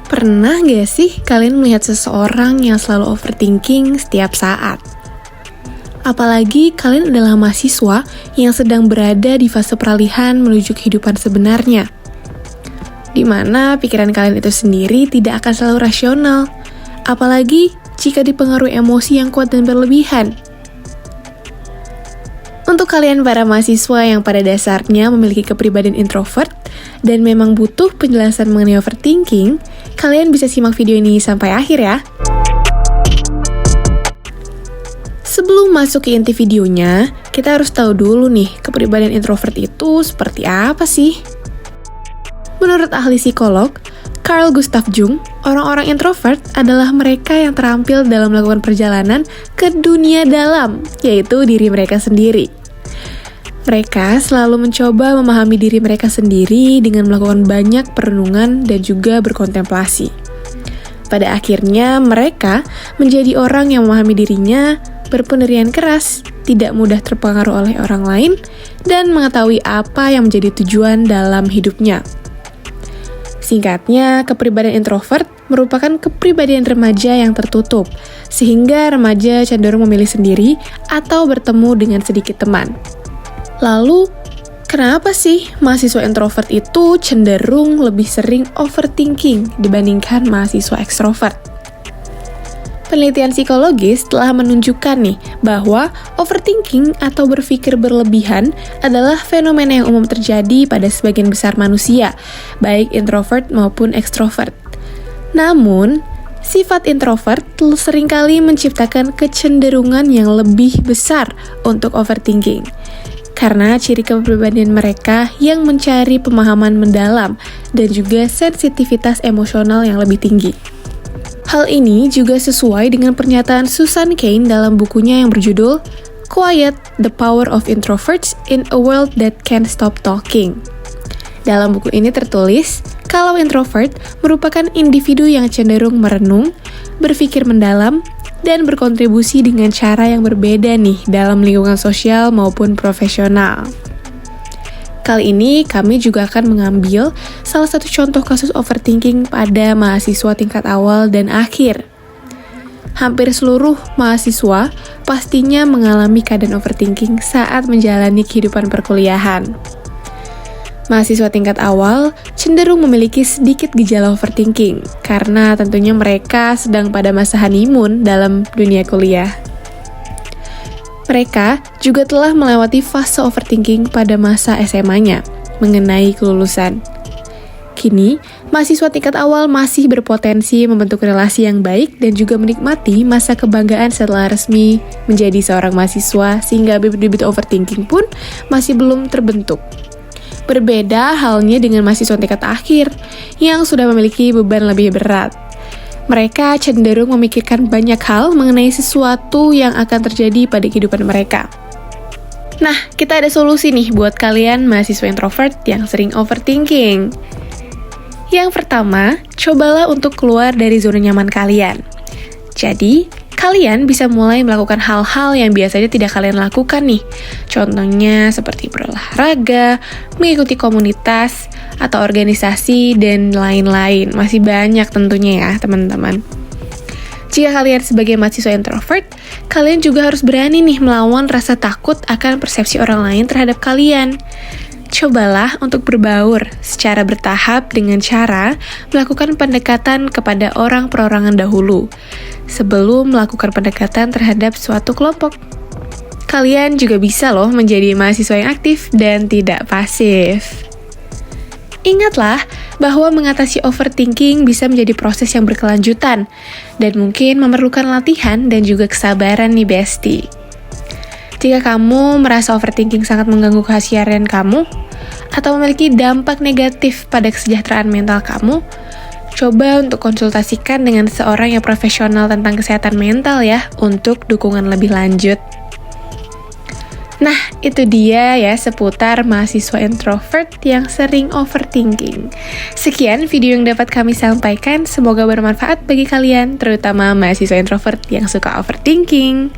Pernah gak sih kalian melihat seseorang yang selalu overthinking setiap saat? Apalagi kalian adalah mahasiswa yang sedang berada di fase peralihan menuju kehidupan sebenarnya, di mana pikiran kalian itu sendiri tidak akan selalu rasional, apalagi jika dipengaruhi emosi yang kuat dan berlebihan. Untuk kalian para mahasiswa yang pada dasarnya memiliki kepribadian introvert dan memang butuh penjelasan mengenai overthinking, kalian bisa simak video ini sampai akhir ya. Sebelum masuk ke inti videonya, kita harus tahu dulu nih, kepribadian introvert itu seperti apa sih? Menurut ahli psikolog, Carl Gustav Jung, orang-orang introvert adalah mereka yang terampil dalam melakukan perjalanan ke dunia dalam, yaitu diri mereka sendiri. Mereka selalu mencoba memahami diri mereka sendiri dengan melakukan banyak perenungan dan juga berkontemplasi. Pada akhirnya, mereka menjadi orang yang memahami dirinya, berpendirian keras, tidak mudah terpengaruh oleh orang lain, dan mengetahui apa yang menjadi tujuan dalam hidupnya. Singkatnya, kepribadian introvert merupakan kepribadian remaja yang tertutup, sehingga remaja cenderung memilih sendiri atau bertemu dengan sedikit teman. Lalu, kenapa sih mahasiswa introvert itu cenderung lebih sering overthinking dibandingkan mahasiswa ekstrovert? Penelitian psikologis telah menunjukkan nih bahwa overthinking atau berpikir berlebihan adalah fenomena yang umum terjadi pada sebagian besar manusia, baik introvert maupun ekstrovert. Namun, sifat introvert seringkali menciptakan kecenderungan yang lebih besar untuk overthinking, karena ciri kepribadian mereka yang mencari pemahaman mendalam dan juga sensitivitas emosional yang lebih tinggi. Hal ini juga sesuai dengan pernyataan Susan Cain dalam bukunya yang berjudul Quiet: The Power of Introverts in a World That Can't Stop Talking. Dalam buku ini tertulis, kalau introvert merupakan individu yang cenderung merenung, berpikir mendalam, dan berkontribusi dengan cara yang berbeda nih dalam lingkungan sosial maupun profesional. Kali ini kami juga akan mengambil salah satu contoh kasus overthinking pada mahasiswa tingkat awal dan akhir. Hampir seluruh mahasiswa pastinya mengalami keadaan overthinking saat menjalani kehidupan perkuliahan. Mahasiswa tingkat awal cenderung memiliki sedikit gejala overthinking karena tentunya mereka sedang pada masa honeymoon dalam dunia kuliah. Mereka juga telah melewati fase overthinking pada masa SMA-nya mengenai kelulusan. Kini, mahasiswa tingkat awal masih berpotensi membentuk relasi yang baik dan juga menikmati masa kebanggaan setelah resmi menjadi seorang mahasiswa, sehingga bibit-bibit overthinking pun masih belum terbentuk. Berbeda halnya dengan mahasiswa tingkat akhir yang sudah memiliki beban lebih berat. Mereka cenderung memikirkan banyak hal mengenai sesuatu yang akan terjadi pada kehidupan mereka. Nah, kita ada solusi nih buat kalian mahasiswa introvert yang sering overthinking. Yang pertama, cobalah untuk keluar dari zona nyaman kalian. Jadi, kalian bisa mulai melakukan hal-hal yang biasanya tidak kalian lakukan nih. Contohnya seperti berolahraga, mengikuti komunitas, atau organisasi, dan lain-lain. Masih banyak tentunya ya, teman-teman. Jika kalian sebagai mahasiswa introvert, kalian juga harus berani nih melawan rasa takut akan persepsi orang lain terhadap kalian. Cobalah untuk berbaur secara bertahap dengan cara melakukan pendekatan kepada orang perorangan dahulu, sebelum melakukan pendekatan terhadap suatu kelompok. Kalian juga bisa loh menjadi mahasiswa yang aktif dan tidak pasif. Ingatlah bahwa mengatasi overthinking bisa menjadi proses yang berkelanjutan dan mungkin memerlukan latihan dan juga kesabaran nih bestie. Jika kamu merasa overthinking sangat mengganggu keseharian kamu atau memiliki dampak negatif pada kesejahteraan mental kamu, coba untuk konsultasikan dengan seorang yang profesional tentang kesehatan mental ya untuk dukungan lebih lanjut. Nah, itu dia ya seputar mahasiswa introvert yang sering overthinking. Sekian video yang dapat kami sampaikan, semoga bermanfaat bagi kalian, terutama mahasiswa introvert yang suka overthinking.